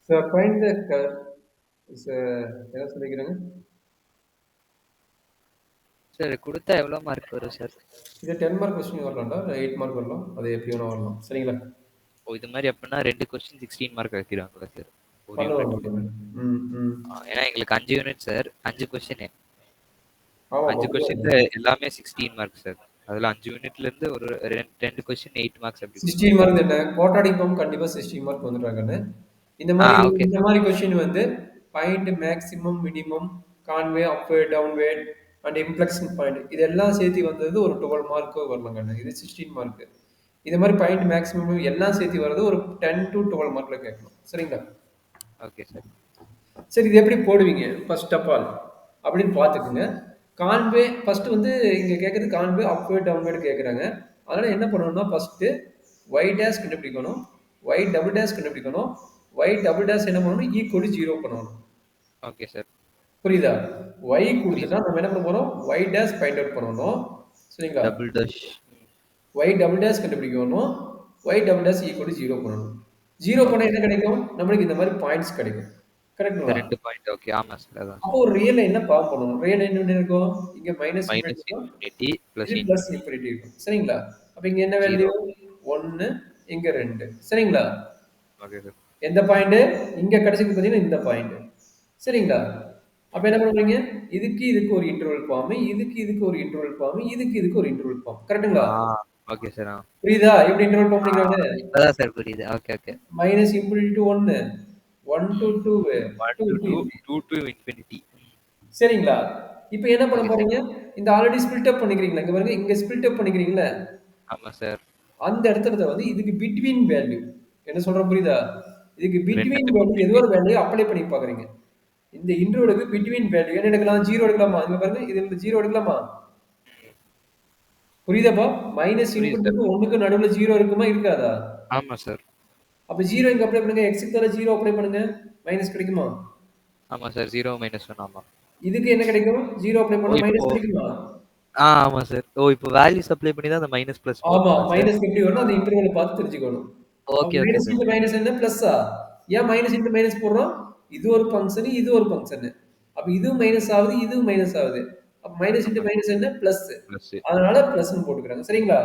Sir, find the என்ன சொல்லிக்கிறாங்க? Sir குடுத்தா எவ்வளோ மார்க் வரும் சார்? இது 10 மார்க் கொஸ்டின் வரலாம்டா. 8 மார்க் வரலாம். அது எப்படி வேணா வரலாம். சரிங்களா? ஓ இது மாதிரி அப்படின்னா 2 கொஸ்டின் 16 மார்க் ஆக்கிடுவாங்களா சார்? ஒரு பண்ணுவாங்க, யூனிட்க்கு. பண்ணுவாங்க. ம், ம். ஏன்னா எங்களுக்கு 5 யூனிட் சார். 5 கொஸ்டின். ஆமாமா, 5 பண்ணுவாங்க. கொஸ்டின்ல எல்லாமே 16 மார்க் சார். அதுல 5 யூனிட்ல இருந்து ஒரு 2 கொஸ்டின் 8 மார்க்ஸ் அப்படி 16 கொடுப்பாங்க. மார்க் என்ன? குவாட்ராடிக் ஃபார்ம் கண்டிப்பா 16 மார்க் வந்துடுறாங்கன்னு. இந்த மாதிரி ஓகே இந்த சார். மாதிரி கொஸ்டின் வந்து பாயிண்ட் மேக்ஸிமம், மினிமம், கான்வே, அப்வே, டவுன்வே அண்ட் இம்ப்ளெக்ஷன் பாயிண்ட் இதெல்லாம் சேர்த்து வந்தது ஒரு 12 மார்க் வரலாங்க. இது 16 மார்க். இது மாதிரி பாயிண்ட் மேக்ஸிமம் எல்லாம் சேர்த்து வர்றது ஒரு 10 to 12 மார்க்ல கேட்கணும். சரிங்களா? Okay sir. சரி, இது எப்படி போடுவீங்க? ஃபர்ஸ்ட் ஆஃப் ஆல் அப்படின்னு பார்த்துக்குங்க. கான்வே ஃபர்ஸ்ட் வந்து இங்க கேட்கறது கான்வே, அப்வே, டவுன்வேர்டு கேட்குறாங்க. அதனால என்ன பண்ணணும்னா ஃபர்ஸ்ட் ஒய் டேஷ் கண்டுபிடிக்கணும், ஒய் டபுள் டேஷ் கண்டுபிடிக்கணும், ஒய் டபுள் டேஷ் என்ன பண்ணணும்? ஈக்குவல் 0 பண்ணணும். Okay sir. புரியுதா? ஒய் புரியுது. கொடுத்துட்டா நம்ம என்ன பண்ண போறோம்? ஒய் டேஷ் ஃபைண்ட் அவுட் பண்ணணும். சரிங்களா? Double dash. Y double dash கண்டுபிடிக்கணும், ஒய் டபுள் டேஷ் ஈக்குவல் 0 பண்ணணும். 0 பண்ணா ஓகே என்ன சார். கிடைக்கும்? நம்மளுக்கு இந்த மாதிரி பாயிண்ட்ஸ் கிடைக்கும். இந்த கரெக்ட்டுங்களா? 2 பாயிண்ட் ஓகே. ஆமா சார். அதான் அப்போ சார். ஒரு ரியல்ல என்ன ஃபார்ம் பண்ணணும்? ரியல் என்ன இருக்கும்? இங்க மைனஸ் இன்ஃபினிட்டி மைனஸ் இருக்கும். இன்ஃபினிட்டி இது பிளஸ் பிளஸ் இன்ஃபினிட்டி. இன்ஃபினிட்டி இருக்கும். சரிங்களா? அப்ப இங்க என்ன 0. வேல்யூ? 1 இங்க 2. சரிங்களா? Okay sir. எந்த பாயிண்ட்? இங்க கிடைச்சது பாத்தீங்கன்னா இந்த பாயிண்ட். சரிங்களா? அப்ப என்ன பண்ணுவீங்க? இதுக்கு ஒரு இன்டர்வல் ஃபார்ம், இதுக்கு ஒரு இன்டர்வல் ஃபார்ம், இதுக்கு ஒரு இன்டர்வல் ஃபார்ம். கரெக்ட்டுங்களா? Okay sir. புரியுதா? எப்படி இன்டர்வல் ஃபார்ம் பண்ணிக்கிறாங்க? இப்பதான் சார் புரியுது. Okay okay. Minus infinity to 1, 1 to 2, 1 2 to to 2, infinity. 2 to infinity. சரிங்களா? இப்ப என்ன பண்ண ஓகே சார். போறீங்க? இந்த ஆல்ரெடி ஸ்பிளிட் அப் பண்ணிக்கிறீங்களா? இங்க பாருங்க, இங்க ஸ்பிளிட் அப் பண்ணிக்கிறீங்கல்ல? ஆமா சார். அந்த இடத்துல வந்து இதுக்கு பிட்வீன் வேல்யூ என்ன சொல்றேன் புரியுதா? இதுக்கு பிட்வீன் ரெண்டுத்துக்கும் வேல்யூ ஏதோ ஒரு பிட்வீன். வேல்யூ அப்ளை பண்ணி பாக்குறீங்க. இந்த இன்டர்வலுக்கு பிட்வீன் வேல்யூ என்ன எடுக்கலாம்? 0 எடுக்கலாமா? இங்க பாருங்க, இதுல 0 எடுக்கலாமா? புரியுதாப்பா? மைனஸ் புரியுது சார். இன்ஃபினிட்டிக்கு 1க்கு நடுவுல 0 இருக்குமா? இருக்காதா? ஆமா சார். அப்ப 0 இங்க அப்ளை பண்ணுங்க. x க்கு பதிலா 0 அப்ளை பண்ணுங்க. மைனஸ் கிடைக்குமா? ஆமா சார். 0 மைனஸ் 1 ஆமா. இதுக்கு என்ன கிடைக்கும்? 0 அப்ளை ஓ பண்ணா இப்போ மைனஸ் கிடைக்குமா? ஆமா சார். ஓ இப்போ வேல்யூஸ் அப்ளை பண்ணி தான் அந்த மைனஸ் பிளஸ் ஆமா. போடணுமா சார்? மைனஸ் எப்படி வரும்னு அந்த இன்டர்வல பார்த்து தெரிஞ்சுக்கணும். அப்ப okay okay minus sir. Into minus என்ன? பிளஸ்ஸா? ஏன் மைனஸ் இன்டு மைனஸ் போடுறோம்? இது ஒரு ஃபங்ஷன், இது ஒரு ஃபங்ஷன். அப்ப இதுவும் மைனஸ் ஆகுது, இதுவும் மைனஸ் ஆகுது. அப்ப மைனஸ் இன்டு ஆமா சார். மைனஸ் என்ன? பிளஸ். பிளஸ். அதனால பிளஸ்ன்னு போட்டுக்கிறாங்க. சரிங்களா?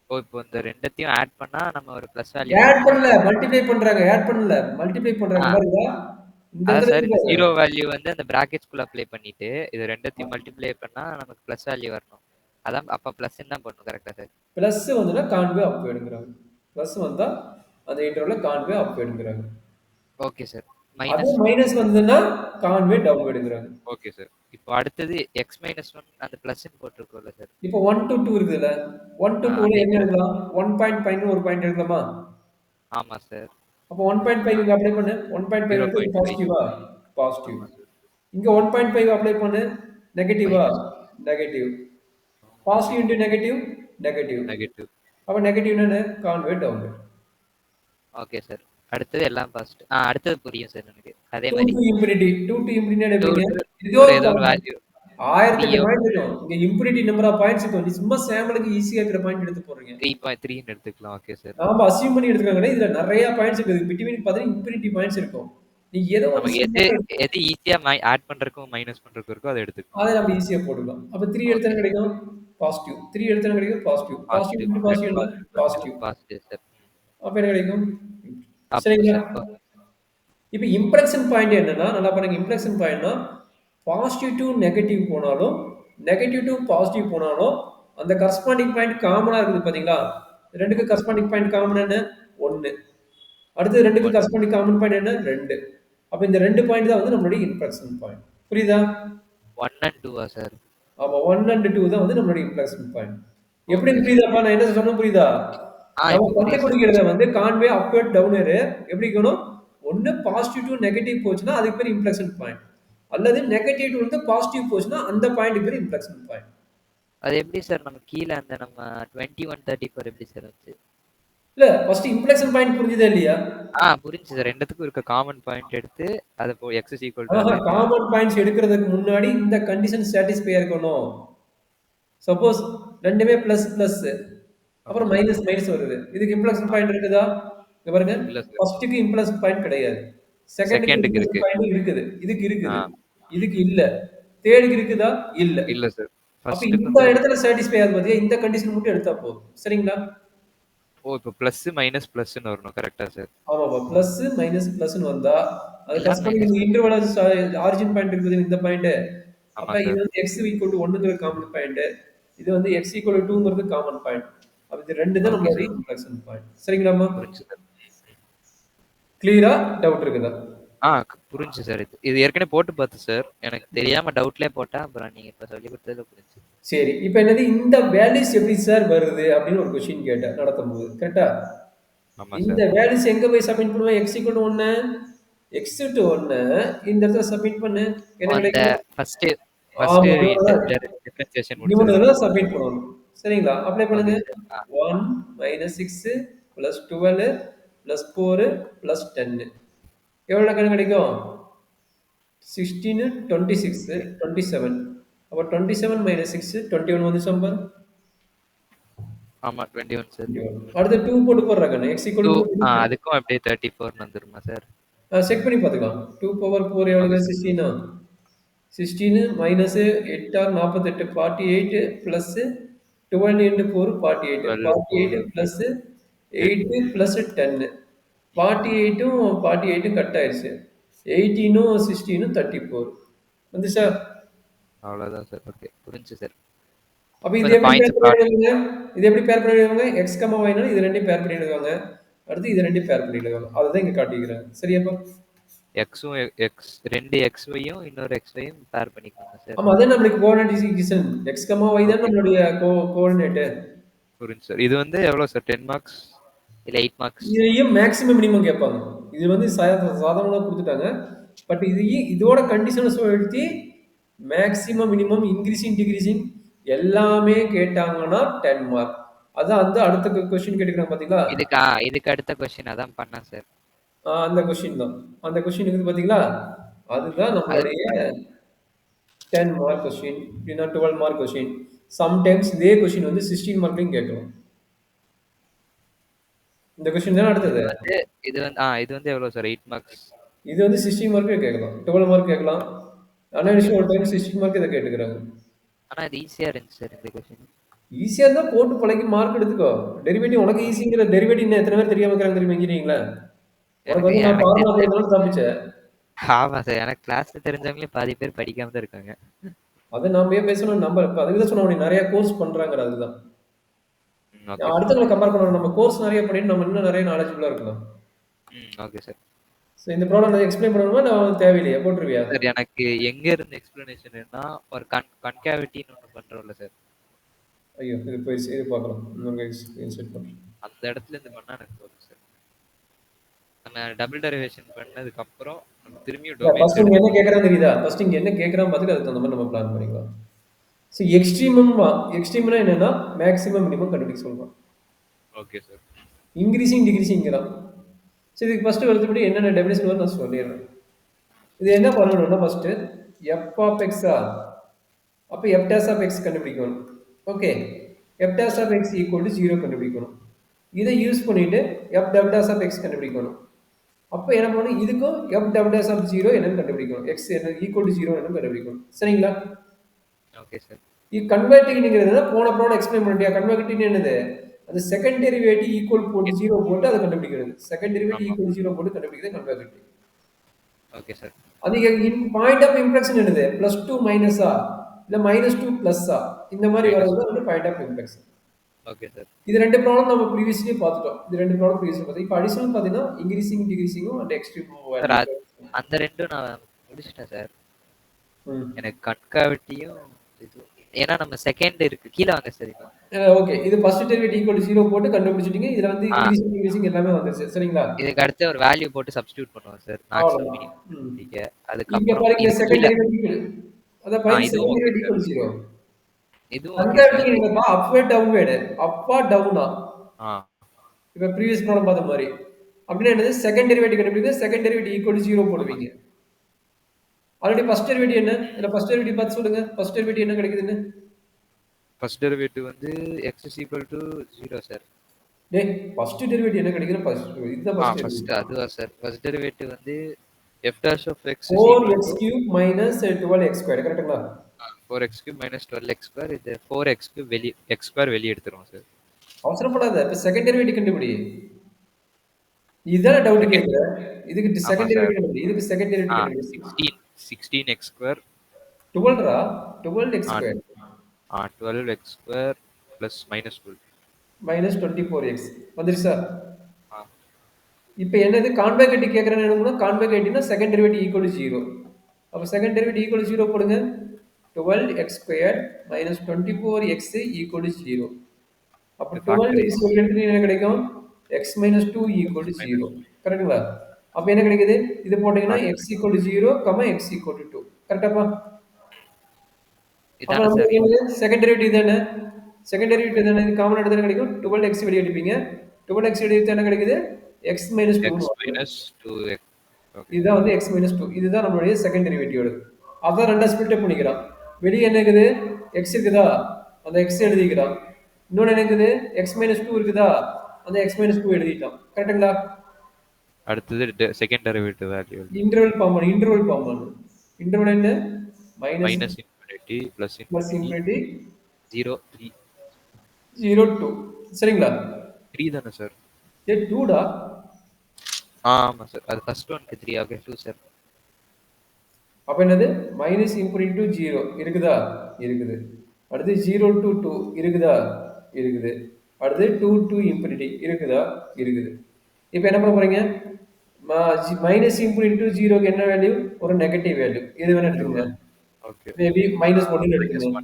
ஓ இப்போ இந்த ரெண்டத்தையும் ஆட் பண்ணா நம்ம ஒரு பிளஸ் வேல்யூ ஆட் கிடைக்குமா? பண்ணல, மல்டிப்ளை பண்றாங்க. ஆட் பண்ணல. மல்டிப்ளை ஆ பண்றாங்க பாருங்க. இந்த அதான் இடத்துல சார் இருக்கு இந்த பாரு. 0 வேல்யூ வந்து அந்த பிராக்கெட்ஸ்குள்ள அப்ளை பண்ணிட்டு இது ரெண்டத்தையும் மல்டிப்ளை பண்ணா நமக்கு பிளஸ் வேல்யூ வரணும். அதான் அப்ப பிளஸ் தான் பண்ணணும் கரெக்ட்டா சார்? பிளஸ் வந்துனா கான்வே அப் எடுக்குறாங்க. பிளஸ் வந்தா அந்த இன்டர்வல்ல கான்வே அப் எடுக்குறாங்க. Okay sir. அதே மைனஸ் மைனஸ் வந்ததுன்னா கான்வே டவுன் எடுக்குறாங்க. Okay sir. இப்போ அடுத்தது x மைனஸ் 1 அந்த பிளஸ்ன்னு போட்டிருக்கோம்ல சார். இப்போ 1 to 2 இருக்குதுல்ல. 1 to 2ல அந்த என்ன இன்டர் எழுதலாம்? 1.5ன்னு ஒரு பாயிண்ட் எழுதலாமா? ஆமா சார். அப்போ 1.5 இங்க அப்ளை பண்ணு. 1.5 எடுத்தது 0.5 பாசிட்டிவா? பாசிட்டிவ். ஆமா சார். இங்க 1.5 அப்ளை பண்ணு. நெகட்டிவா? Minus negative. Positive into negative? Negative. Negative. அப்ப நெகட்டிவ்னா என்ன? Concave downward. Okay sir. அடுத்தது எல்லாம் பாசிட்டிவ். அடுத்தது புரியும் சார் எனக்கு. அதே 2 மாரி. to infinity. 2 to infinity னா 2 எப்படிங்க? to ஏதோ ஒரு ஒரு ஏதோ ஒரு பாயிண்ட். வேல்யூ 1008 3 பாயிண்ட் இருக்கும். இங்க இன்ஃபினிட்டி நம்பர் ஆஃப் பாயிண்ட்ஸ் இருக்கும். நீ சும்மா சாம்பிளுக்கு ஈஸியா இருக்கிற பாயிண்ட் எடுத்து போடுறீங்க. 3.3ன்னு எடுத்துக்கலாம். Okay sir. நாம அஸ்யூம் பண்ணி எடுத்துக்கோங்க. இதுல நெறைய பாயிண்ட்ஸ் இருக்குது. பிட்வீன் பார்த்தீங்கன்னா இன்ஃபினிட்டி பாயிண்ட்ஸ் இருக்கும். நீங்க ஏதோ ஒண்ணு நமக்கு எது சிம்பிளா எது ஈஸியா ஆட் பண்றதுக்கும் மைனஸ் பண்றதுக்கும் இருக்கோ அத எடுத்துக்கணும். அத நம்ம ஈஸியா போட்டுக்கலாம். அப்ப 3 எடுத்தா ஓகே என்ன சார். கிடைக்கும்? பாசிட்டிவ். 3 எடுத்தா என்ன கிடைக்கும்? Positive. Positive positive. Into 2 positive என்ன? பாசிட்டிவ் வந்து பாசிட்டிவ். Positive sir. அப்ப என்ன கிடைக்கும்? அப்பு சரிங்களா? சார். ஓகே. இப்ப இம்ப்ளெக்ஷன் பாயிண்ட் என்னன்னா, நல்லா பாருங்க. இம்ப்ளெக்ஷன் பாயிண்ட்னா பாசிட்டிவ் டூ நெகட்டிவ் போனாலும், நெகட்டிவ் டூ பாசிட்டிவ் போனாலும், அந்த கரஸ்பாண்டிங் பாயிண்ட் காமனா இருக்குது பாத்தீங்களா? 2க்கு கரஸ்பாண்டிங் பாயிண்ட் காமன் என்ன? 1. அடுத்து 2க்கு 1 கரஸ்பாண்டிங் காமன் பாயிண்ட் என்ன? 2. அப்ப இந்த 2 பாயிண்ட் தான் வந்து நம்மளுடைய இன்ஃப்ளெக்ஷன் பாயிண்ட். புரியுதா? 1 அண்ட் 2 சார்? ஆமா. 1 அண்ட் 2 தான் வந்து நம்மளுடைய இன்ஃப்ளெக்ஷன் பாயிண்ட். எப்படின்னு ஓகே சார். புரியுதாப்பா? நான் என்ன சொன்னேன் புரியுதா? நம்ம இப்ப புரியுது சார். கண்டுபிடிக்கிறத வந்து கான்வே அப்வர்ட் டவுனர் எப்படி இருக்கணும்? ஒண்ணு பாசிட்டிவ் டு நெகட்டிவ் போச்சுன்னா அதுக்கு பேர் இன்ஃப்ளெக்ஷன் பாயிண்ட். அல்லது நெகட்டிவ் டு வந்து பாசிட்டிவ் போச்சுன்னா அந்த பாயிண்ட் பேர் இன்ஃப்ளெக்ஷன் பாயிண்ட். அது எப்படி சார் நம்ம கீழ அந்த நம்ம 2134 எப்படி சார் வந்துச்சு? இல்ல ஃபர்ஸ்ட் இன்ஃப்ளெக்ஷன் பாயிண்ட் புரிஞ்சுதா இல்லையா? புரிஞ்சுச்சு சார். ரெண்டுத்துக்கும் இருக்க காமன் பாயிண்ட் எடுத்து அத x is equal to அது காமன் பாயிண்ட்ஸ் எடுக்கிறதுக்கு முன்னாடி இந்த கண்டிஷன் சாட்டிஸ்ஃபை இருக்கணும். சப்போஸ் ரெண்டுமே பிளஸ் பிளஸ் ஓகே அப்புறம் சார். மைனஸ் மைனஸ் வருது. இதுக்கு இன்ஃப்ளெக்ஷன் பாயிண்ட் இருக்குதா? இங்க பாருங்க. இல்ல சார். ஃபர்ஸ்ட்க்கு இன்ஃப்ளெக்ஷன் பாயிண்ட் கிடையாது. செகண்டுக்கு செகண்டுக்கு இன்கிரீசிங் இருக்கு. பாயிண்ட் இருக்குது. இதுக்கு ஆ. இருக்குது. இதுக்கு இல்ல. தேர்டுக்கு இருக்குதா? இல்ல. இல்ல சார். அப்ப ஃபர்ஸ்ட்டுக்கும் இந்த தேர்டுக்கும் இடத்துல சாட்டிஸ்ஃபை ஆகுது பாத்தியா? இந்த கண்டிஷன் மட்டும் எடுத்தா போதும். சரிங்களா? ஓ! இப்ப பிளஸ், மைனஸ், பிளஸ்ன்னு வரணும். கரெக்ட்டா சார்? ஆமாமா. பிளஸ், மைனஸ், பிளஸ்ன்னு வந்தா, அது எல்லாம் கரஸ்பாண்டிங் மைனஸ் இந்த தான். இன்டர்வல் ஆரிஜின் பாயிண்ட் இருக்குது இந்த பாயிண்ட். ஆமா அப்ப இது சார். வந்து x ஈக்குவல் டு 1ங்கிறது காமன் பாயிண்ட். இது வந்து x ஈக்குவல் டு 2ங்கிறது காமன் பாயிண்ட். அப்ப இது 2 தான் ஓகே நம்மளுடைய சார். Inflection point. சரிங்களாம்மா? புரிஞ்சுது சார். கிளியரா? டவுட் இருக்குதா? புரிஞ்சுது சார் இது. இது ஏற்கனவே போட்டு பார்த்தேன் சார். எனக்கு தெரியாம டவுட்லயே போட்டேன். அப்புறம் நீங்க இப்ப சொல்லிக் குடுத்ததுல புரிஞ்சுது. சரி. இப்ப என்னது இந்த வேல்யூஸ் எப்படி சார் வருது அப்படின்னு ஒரு கொஸ்டின் கேட்டேன் நடத்தும்போது. கரெக்ட்டா? ஆமா இந்த சார். வேல்யூஸ் எங்க போய் சப்மிட் பண்ணுவேன்? x equal to 1 x to 1 இந்த இடத்துல சப்மிட் பண்ணு. என்ன அந்த கிடைக்கும்? ஃபர்ஸ்ட்டு ஃபர்ஸ்ட்டு ஆமா. அதான் டிஃபரன்சியேஷன் இவன முடிச்சதுல. தான் சப்மிட் பண்ணணும். சரிங்களா? அப்ளை பண்ணுங்க. Okay sir. 1 6 12 4 10 எவ்வளவு கணக்கு கிடைக்கும்? 16 26 27 அப்ப 27 6 21 வந்துச்சா பாரு. ஆமா 21 சார். 21. அடுத்து 2 போட்டு போடுறா கண்ணு. x ஈக்குவல் 2 டு 2 அதுக்கும் அப்படியே 34 வந்துருமா சார்? செக் பண்ணி பார்த்துக்கலாம். 2 பவர் 4 ஓகே எவ்வளவு? Sir. 16 16 minus 8 or 48 48 plus 12 into 4 48 12 48 4 plus 8 8 plus 10 48ம் 48ம் கட் ஆயிடுச்சு 18ம் 16ம் 34 வந்துச்சா? அவ்வளவுதான் சார். ஓகே. புரிஞ்சுது சார். அப்ப இப்ப இது இந்த எப்படி பாயிண்ட்ஸ் பேர் பண்ணி பிளாட் எழுதுவாங்க? இது எப்படி பேர் பண்ணி எழுதுவாங்க? x, y னால இது ரெண்டையும் பேர் பண்ணி எழுதுவாங்க. அடுத்து இது ரெண்டையும் பேர் பண்ணி எழுதுவாங்க. அதுதான் இங்க காட்டிக்கிறாங்க. சரியாப்பா? எக்ஸும் எக்ஸ் 2 எக்ஸ்ஒய்யும் இன்னொரு எக்ஸ்ஒய்யும் பேர் பண்ணிக்கோங்க சார். ஆமா அதான் நம்மளுக்கு கோஆர்டினேட் ஈக்குவேஷன். x, y தான் ஓகே. நம்மளுடைய கோஆர்டினேட். புரிஞ்சு சார். இது வந்து எவ்வளவு சார்? 10 மார்க்ஸ் இல்ல 8 மார்க்ஸ்? இதையும் மேக்ஸிமம் மினிமம் கேட்பாங்க. இது வந்து சாதாரணமா கொடுத்துட்டாங்க. பட் இது இதோட கண்டிஷனை சொல்லிட்டு மேக்ஸிமம் மினிமம் இன்க்ரீசிங் டிக்ரீசிங் எல்லாமே கேட்டாங்கன்னா 10 மார்க். அதான் அந்த அடுத்த கொஸ்டின் கேட்டுக்கிறாங்க பாத்தீங்களா? இதுக்கு அடுத்த கொஸ்டின் அதான் பண்ணேன் சார். அந்த கொஸ்டின் தான். அந்த கொஸ்டின் இருக்குது பாத்தீங்களா? அதுதான் அது நம்மளுடைய 10 மார்க் கொஸ்டின் இல்லைன்னா 12 மார்க் கொஸ்டின். சம்டைம்ஸ் இதே கொஸ்டின் வந்து 16 மார்க்லையும் கேட்கலாம். இந்த கொஸ்டின் தானே இது அடுத்தது. வந்து இது வந்து எவ்வளவு சார்? 8 மார்க்ஸ். இது வந்து 16 மார்க்கே கேட்கலாம். 12 மார்க் கேட்கலாம். ஓகே அனாலிசிஸ் ஒரு ஓகே டைம் சார். 16 மார்க் இதை கேட்டுக்கிறாங்க. ஆனா இது ஈஸியா இருந்துச்சு சார் இந்த கொஸ்டின். ஈஸியா இருந்தா போட்டு பழகி மார்க் எடுத்துக்கோ. டெரிவேட்டிவ் உனக்கு ஈஸிங்கிற டெரிவேட்டிவ் இன்னும் எத்தனை பேர் தெரியாம இருக்கிறாங்க தெரியுமா இன்ஜினியரிங்ல? உனக்கு எனக்கு வந்து நான் எனக்கு ஃபார்முலா தெரிஞ்ச போட்டதுனால தப்பிச்சேன். ஆமா சார். எனக்கு கிளாஸ்ல தெரிஞ்சவங்களே பாதி பேர் படிக்காம தான் இருக்காங்க. அதை நாம ஏன் பேசணும்? நம்ம அதுக்கு தான் சொன்ன நிறைய கோர்ஸ் பண்றாங்க அதுதான். Okay sir. அடுத்தவங்களை கம்பேர் பண்ணணும். நம்ம கோர்ஸ் நிறைய பண்ணிட்டு நம்ம இன்னும் நிறைய நாலேஜபிளா இருக்கலாம். Okay sir. இந்த ப்ராப்ளம் நான் எக்ஸ்பிளைன் பண்ணணுமா? நான் தேவையில்லையா? போட்டுருவியா? சார் எனக்கு எங்க இருந்து எக்ஸ்பிளனேஷன்னா ஒரு கன்கேவிட்டின்னு ஒன்று பண்றோம்ல சார். ஐயோ இது போயிடுச்சு. இது பார்க்கலாம். இன்னொரு இன்செர்ட் பண்றேன். அந்த இடத்துல இருந்து பண்ணா எனக்கு போதும் சார். நம்ம டபுள் டெரிவேஷன் பண்ணதுக்கு அப்புறம் நம்ம திரும்பியும் டொமைன்ஸ் ஃபர்ஸ்ட் இங்க என்ன எடுக்கணும். கேட்கறான்னு தெரியுதா? ஃபர்ஸ்ட் இங்க என்ன கேட்கறான் பார்த்துட்டு அதுக்கு தகுந்த மாதிரி நம்ம பிளான் பண்ணிக்கலாம். ஸோ எக்ஸ்ட்ரீம்னா என்னன்னா மேக்ஸிமம் மினிமம் கண்டுபிடிக்க சொல்லுவான். Okay sir. இன்க்ரீசிங் டிகிரீசிங்கிறான். சரி இதுக்கு ஃபர்ஸ்ட் எழுத்துப்படி என்னென்ன டெபினேஷன் வரும் நான் சொல்லிடுறேன். இது என்ன பண்ணணும்னா ஃபர்ஸ்ட் எஃப் ஆஃப் எக்ஸா அப்போ எஃப் டேஸ் ஆஃப் எக்ஸ் கண்டுபிடிக்கணும். Okay f dash of x equal to 0 கண்டுபிடிக்கணும். இதை யூஸ் பண்ணிட்டு f double dash of x கண்டுபிடிக்கணும். அப்போ என்ன பண்ணணும்? இதுக்கும் எஃப் டபுள் டேஸ் ஆஃப் 0 என்னன்னு கண்டுபிடிக்கணும். எக்ஸ் என்ன ஈக்குவல் டு 0 என்னன்னு கண்டுபிடிக்கணும். சரிங்களா? Okay sir. இது கன்வெர்ட்டிங்கிறது போன ப்ராப்ளம் எக்ஸ்பிளைன் பண்ணிட்டியா? கன்வெர்ட்டிங் என்னது? அது செகண்ட் டெரிவேட்டிவ் ஈக்குவல் போட்டு 0 போட்டு அதை கண்டுபிடிக்கிறது. செகண்ட் டெரிவேட்டிவ் ஆமா. ஈக்குவல் 0 போட்டு கண்டுபிடிக்கிறது கன்வெர்ட்டிங். Okay sir. அது பாயிண்ட் ஆஃப் இம்ப்ரெக்ஷன் என்னது? +2 மைனஸா இல்ல -2 பிளஸ்ஸா இந்த மாதிரி மைனஸ். வரது வந்து point of inflection. Okay sir. இது ரெண்டு ப்ராப்ளம் நம்ம ப்ரீவியஸ்லயே பார்த்துட்டோம். இது ரெண்டு ப்ராப்ளம் ப்ரீவியஸ்ல பார்த்தோம். இப்போ அடிஷனல் பார்த்தீங்கன்னா இன்க்ரீசிங் டிகிரீசிங்கும் அண்ட் எக்ஸ்ட்ரீம் சார் வேல்யூ. அந்த ரெண்டும் நான் முடிச்சிட்டேன் சார். ம். எனக்கு கன்காவிட்டியும் இது ஏன்னா நம்ம செகண்ட் இருக்கு கீழே வாங்க சார் இப்போ. ஓகே இது ஃபர்ஸ்ட் டெரிவேட்டிவ் ஈக்குவல் 0 போட்டு கண்டுபிடிச்சிட்டீங்க. இதுல வந்து இன்க்ரீசிங் டிகிரீசிங் எல்லாமே வந்துருச்சு. சரிங்களா? இதுக்கு அடுத்து ஒரு வேல்யூ போட்டு சப்ஸ்டிட்யூட் பண்ணுவோம் சார். மேக்ஸிமம் அவ்வளவுதான். மினிமம் இங்க இங்க அதுக்கப்புறம் பாருங்க இது செகண்ட் கீழ டெரிவேட்டிவ் அத பாருங்க இதுவும் second okay derivative sir. Equal 0. இதுவும் ஓகே சார். கன்வெர்ட்டிங் என்னப்பா அப்வர்ட் டவுன்வர்ட் அப்பா டவுனா ஆ இப்ப ப்ரீவியஸ் ப்ராப்ளம் பார்த்த மாதிரி அப்படின்னா என்னது? செகண்ட் டெரிவேட்டிவ் கண்டுபிடிக்க செகண்ட் டெரிவேட்டிவ் ஈக்குவல் 0 ஆமா போடுவீங்க. சார். ஆல்ரெடி ஃபர்ஸ்ட் டெரிவேட்டிவ் என்ன? இல்ல ஃபர்ஸ்ட் டெரிவேட்டிவ் பார்த்து சொல்லுங்க. ஃபர்ஸ்ட் டெரிவேட்டிவ் என்ன கிடைக்குதுன்னு? ஃபர்ஸ்ட் டெரிவேட்டிவ் வந்து x is equal to 0 sir. டேய் ஃபர்ஸ்ட் டெரிவேட்டிவ் என்ன கிடைக்குதுன்னு ஃபர்ஸ்ட் இதுதான் ஃபர்ஸ்ட் ஃபர்ஸ்ட் டெரிவேட்டிவ். அதுவா சார்? ஃபர்ஸ்ட் டெரிவேட்டிவ் வந்து f dash of x is equal 4x to cube minus 12x square கரெக்ட்டுங்களா? 4x cube minus 12x square. இது 4x cube x square வெளிய எடுத்துருவோம் சார். அவசரப்படாத. இப்ப செகண்ட் டெரிவேட்டிவ் கண்டுபிடி. இதுதானே டவுட் செகண்ட் கேட்குற. இதுக்கு ஆமா செகண்ட் சார். டெரிவேட்டிவ் கண்டுபிடி. இதுக்கு செகண்ட் டெரிவேட்டிவ் கண்டுபிடி. 16x square 12 ரா 12x square 12x square plus minus 12. minus 24x வந்துருச்சா? ஆ இப்போ என்னது கான்வேகேட்டி கேட்குறேன்னு என்னன்னா கான்வேகேட்டினா செகண்ட் டெரிவேட்டிவ் ஈக்குவல் டு 0. அப்போ செகண்ட் டெரிவேட்டிவ் ஈக்குவல் டு 0 போடுங்க. 12x square minus 24x equal to 0. அப்போ இது 12x ஃபேக்டரைஸ் ஸ்கொயர் என்ன கிடைக்கும்? x minus 2 equal to 0. கரெக்டுங்களா? அப்போ என்ன கிடைக்குது? இது போட்டீங்கன்னா x equal to 0, x equal to 2. கரெக்டாப்பா? அப்போ இதானே சார் நமக்கு செகண்ட் டெரிவேட்டிவ் தானே? செகண்ட் டெரிவேட்டிவ் தானே? இது காமன் எடுத்து கிடைக்கும் 12x வெளியே எடுப்பீங்க. 12x எடுத்து என்ன கிடைக்குது? x மைனஸ் 2 x வரும். minus 2x. ஓகே. இதுதான் வந்து x மைனஸ் 2. இதுதான் நம்மளுடைய செகண்ட் டெரிவேட்டிவ். அதான் ரெண்டா ஸ்பிளிட் பண்ணிக்கிறான். வெளியே என்ன இருக்குது? x இருக்குதா? அந்த x எழுதிக்கிறான். இன்னொன்று என்ன இருக்குது? x மைனஸ் 2 இருக்குதா? அந்த x மைனஸ் 2 எழுதிட்டான். கரெக்டுங்களா? அடுத்தது second derivative value interval form பண்ணு. இன்டர்வல் என்ன? Minus minus infinity plus plus infinity infinity 0 3 0 2. சரிங்களா? 3 தானே சார்? ஏ 2டா? ஆமா சார். அது ஃபர்ஸ்ட் ஒன்க்கு 3 ஓகே 2 சார். அப்போ என்னது? மைனஸ் இன்ஃபினிட்டி டு 0 இருக்குதா? இருக்குது. அடுத்து 0 டு 2 இருக்குதா? இருக்குது. அடுத்து 2 டு இன்ஃபினிட்டி இருக்குதா? இருக்குது. இப்போ என்ன பண்ண போறீங்க? மைனஸ் இன்ஃபினிட்டி டு 0க்கு என்ன வேல்யூ? ஒரு நெகட்டிவ் வேல்யூ. இது வேணா எடுத்துக்கோங்க. ஓகே. மேபி மைனஸ் 1 minus எடுத்துக்கோங்க.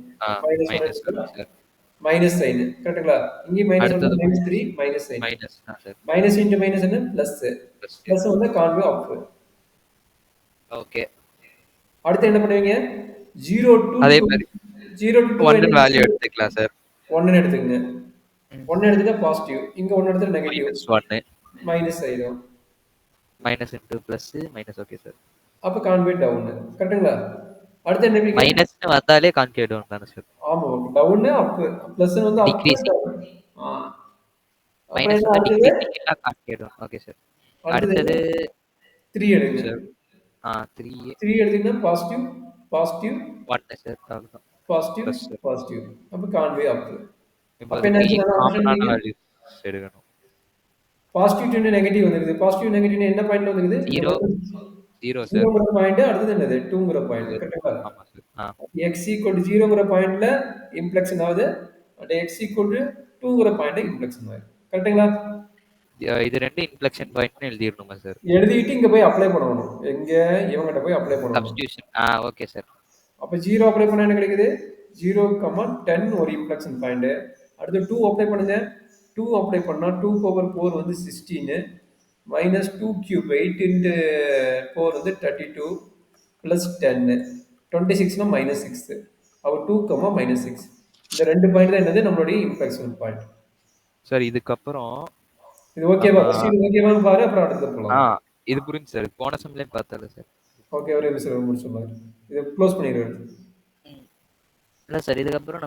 1 மைனஸ் 1 minus 1 எடுத்துக்கலாம். சார். மைனஸ் சைன் கரெக்டுங்களா? இங்கே மைனஸ் 1 அடுத்தது மைனஸ் 3 மைனஸ் சைன். மைனஸ் தான் சார். மைனஸ் இன்டு மைனஸ் என்ன? பிளஸ். Plus பிளஸ் வந்து கான்வே ஆஃப். ஓகே. அடுத்து என்ன பண்ணுவீங்க? 0 டு அதே மாதிரி 0 டு 2 1 வேல்யூ எடுத்துக்கலாம் சார். 1 எடுத்துக்கங்க. 1 எடுத்துட்டா பாசிட்டிவ். இங்க 1 எடுத்தா நெகட்டிவ். minus 1 மைனஸ் ஆயிடும். minus into plus minus okay sir. அப்ப கான்வே டவுன். கரெக்ட்டுங்களா? அடுத்து என்ன பண்ணுவீங்க? மைனஸ் வந்தாலே கான்கேவ் டவுன் தானே சார்? ஆமா டவுன் அப் பிளஸ் வந்து அப் டிக்ரீசிங். ஆ அப்ப மைனஸ் என்ன வந்தா அடுத்தது? டிக்ரீசிங் இல்ல கான்கேவ் டவுன். Okay sir. அடுத்தது 3 எடுங்க. சார் 3 3 எடுத்தீங்கன்னா பாசிட்டிவ் பாசிட்டிவ் 1 சார். அவ்வளவுதான். Positive Plus sir. பாசிட்டிவ். அப்ப கான்வே அப். இப்போ அப்ப என்ன ஆச்சு? நான் ஆப்ஷன் காமனான வேல்யூஸ் எடுக்கணும். பாசிட்டிவ் டு நெகட்டிவ் வந்துருது. பாசிட்டிவ் நெகட்டிவ் என்ன பாயிண்ட்ல வந்துருது? 0 0 சார். 0ங்கற பாயிண்ட் அடுத்தது என்னது? 2ங்கற பாயிண்ட். கரெக்ட்டா? ஆமா சார். x equal to 0ங்கற பாயிண்ட்ல இம்ப்ளெக்ஷன் ஆகுது. அட் x equal to 2ங்கற பாயிண்ட்ல இம்ப்ளெக்ஷன் ஆகுது. கரெக்ட்டுங்களா? இது ரெண்டு இன்ஃப்ளெக்ஷன் பாயிண்ட்னு எழுதிரணுமா சார்? எழுதிட்டு இங்க போய் அப்ளை பண்ணணும். எங்க இவங்கட்ட போய் அப்ளை பண்ணணும். சப்ஸ்டிடியூஷன். Okay sir. அப்ப 0 அப்ளை பண்ணா என்ன கிடைக்குது? 0, 10 ஒரு இம்ப்ளெக்ஷன் பாயிண்ட். அடுத்து 2 அப்ளை பண்ணுங்க. 2 அப்ளை பண்ணா 2 பவர் 4 வந்து 16 minus 2 cube 8 into 4 வந்து 32 plus 10 26 னா minus 6 அப்ப 2, minus 6 இந்த ரெண்டு பாயிண்ட் தான் என்னது நம்மளுடைய இம்ப்ளெக்ஷன் பாயிண்ட். சார் இதுக்கப்புறம் இது ஓகேவா? ஃபர்ஸ்ட் இது ஓகேவான்னு பாரு அப்புறம் அடுத்து போலாம். இது புரிஞ்சு சார். போன சம்லயே பார்த்தல சார். ஓகே ஒரே நிமிஷம் முடிச்சு பாரு. இதை க்ளோஸ் பண்ணிடுறேன். இல்ல சார் இதுக்கப்புறம்